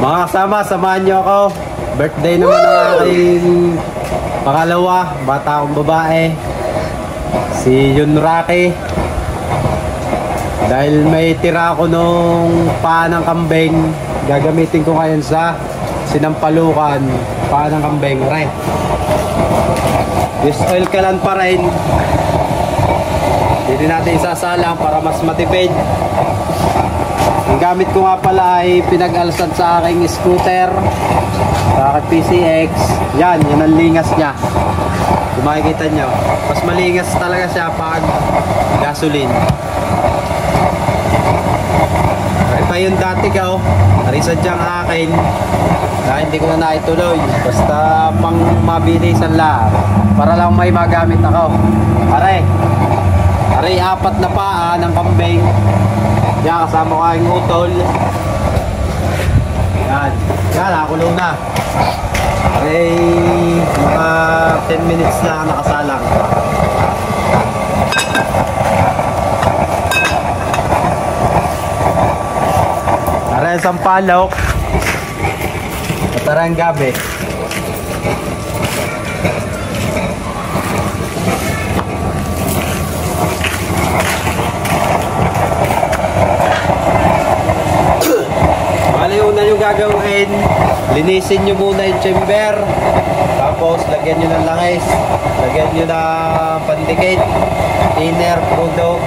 Mga kasama, samahan nyo ako. Birthday naman ng aking pangalawa, bata akong babae, si Yunraki. Dahil may tira ako nung paa ng kambing, gagamitin ko ngayon sa sinampalukan. Paa ng kambing, right? Use oil kalan pa rin. Hindi natin isasalang para mas matipid. Ang gamit ko nga pala ay pinag-alsad sa aking scooter, sa aking PCX. Yan ang lingas niya. Kung makikita nyo, mas malingas talaga siya pag gasoline. Ay pa yun dati ka, oh. Narisad diyang akin. Dahil hindi ko na naituloy. Basta pang mabilisan lang. Para lang may magamit ako. Pare, apat na paa ng kambing. Yan, kasama ko aking utol. Yan, nakakulong na. Pare, mga 10 minutes na nakasalang. Pare, sampalok. Tarang gabi. Una nyo gagawin, linisin nyo muna yung chamber, tapos lagyan nyo ng langis, lagyan nyo ng pandikit, inner, product.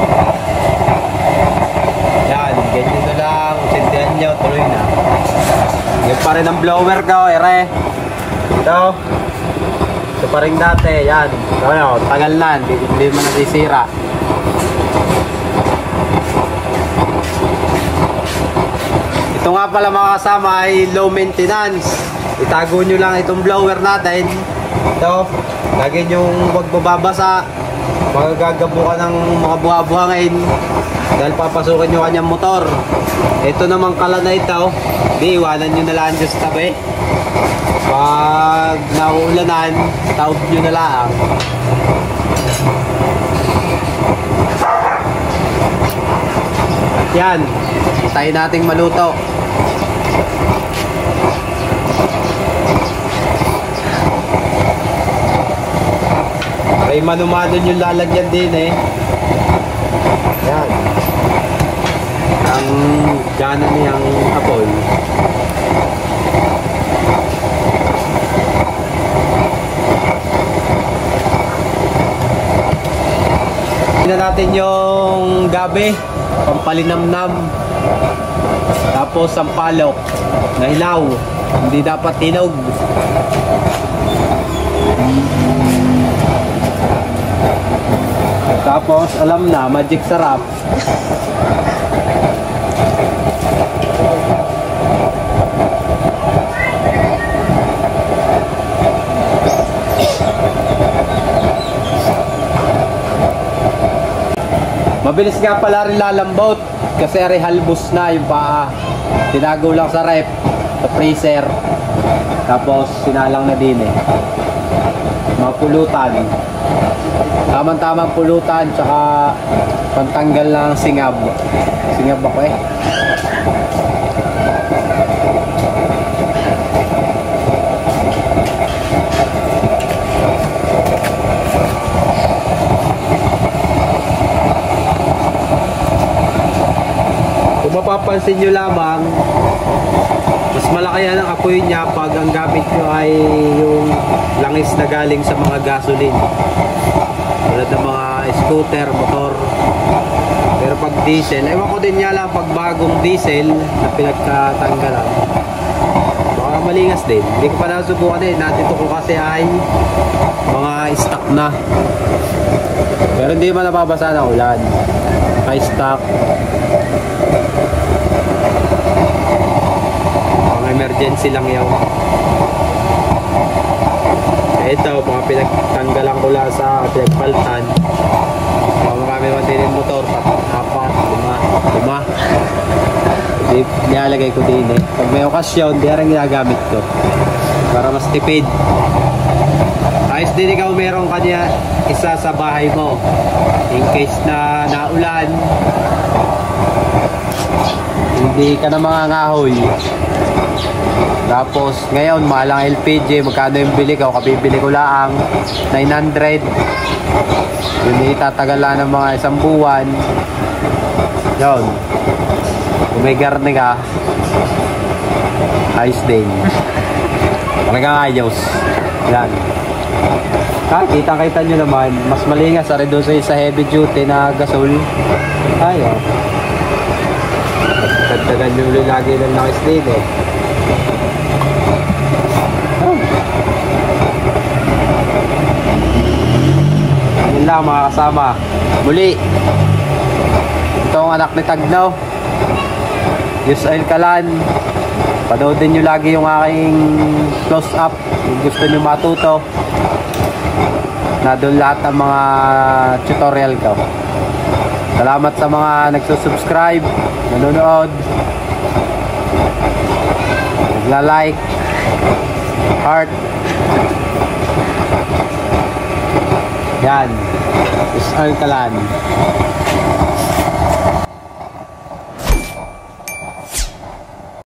Yan, ganyan nyo lang, sindihan nyo, tuloy na. Yan pa rin ang blower ko, ere. Ito pa rin dati, yan. Tagal na, hindi man nasisira. Ito nga pala mga kasama ay low maintenance. Itago nyo lang itong blower natin. Ito, lagyan yung huwag bababasa. Magagagabu ka ng mga buha-buhangin dahil papasukin nyo kanyang motor. Ito namang kala na ito, di iwanan nyo na lang dyan sa tabi. Pag nauulanan, taob nyo na lang. At yan, tayo nating maluto. Ay manumadon yung lalagyan din eh. Yan. Ang gana niyang apoy. Tingnan natin yung gabi, pampalinamnam. Tapos ang palok na hilaw, hindi dapat tinog. Tapos alam na, magic sarap. Mabilis nga pala rin lalambot kasi ari halbos na yung paa. Tinago lang sa ref, sa freezer. Tapos sinalang na din eh. Mapulutan. Tamang-tamang pulutan tsaka pantanggal ng singab. Singab ako eh. Kung mapapansin nyo lamang, mas malaki yan ang apoy niya pag ang gamit nyo ay yung langis na galing sa mga gasoline. Tulad ng mga scooter, motor. Pero pag diesel, ewan ko din nga lang pag bagong diesel na pinagkatanggalan, baka malingas din. Hindi ko pa nasubukan eh. Natito ko kasi ay mga stock na. Pero hindi man nababasa ng ulan. High stock. Mga emergency lang yaw. Ito, mga pinagtanggalan ko lang sa pinagpaltan. Mga marami naman din yung motor, 4, 5, 5. Nilalagay ko din eh. Pag may okasyon, di rin ginagamit ko para mas tipid. Ayos din ikaw meron kanya isa sa bahay mo in case na naulan, Hindi ka na mangangahoy. Tapos ngayon mahal ang LPG. Magkano yung bili ko? Kabibili ko lang 900. Yun itatagal lang ng mga isang buwan. Yun. Kung may garne ka, ayos din. Talagang ayos. Yan. Kita-kita nyo naman, mas malingas sa reduce sa heavy duty na gasol. Ayaw. Dagdagan nyo lagi ng langis din eh. Yun lang mga kasama. Muli, ito ang anak ni Tagnaw. Use Oil Kalan. Panoodin nyo lagi yung aking close up kung gusto nyo matuto. Na doon lahat ng mga tutorial ko. Salamat sa mga nagsusubscribe, nanonood, nagla-like, heart. Yan. Use Oil Kalan.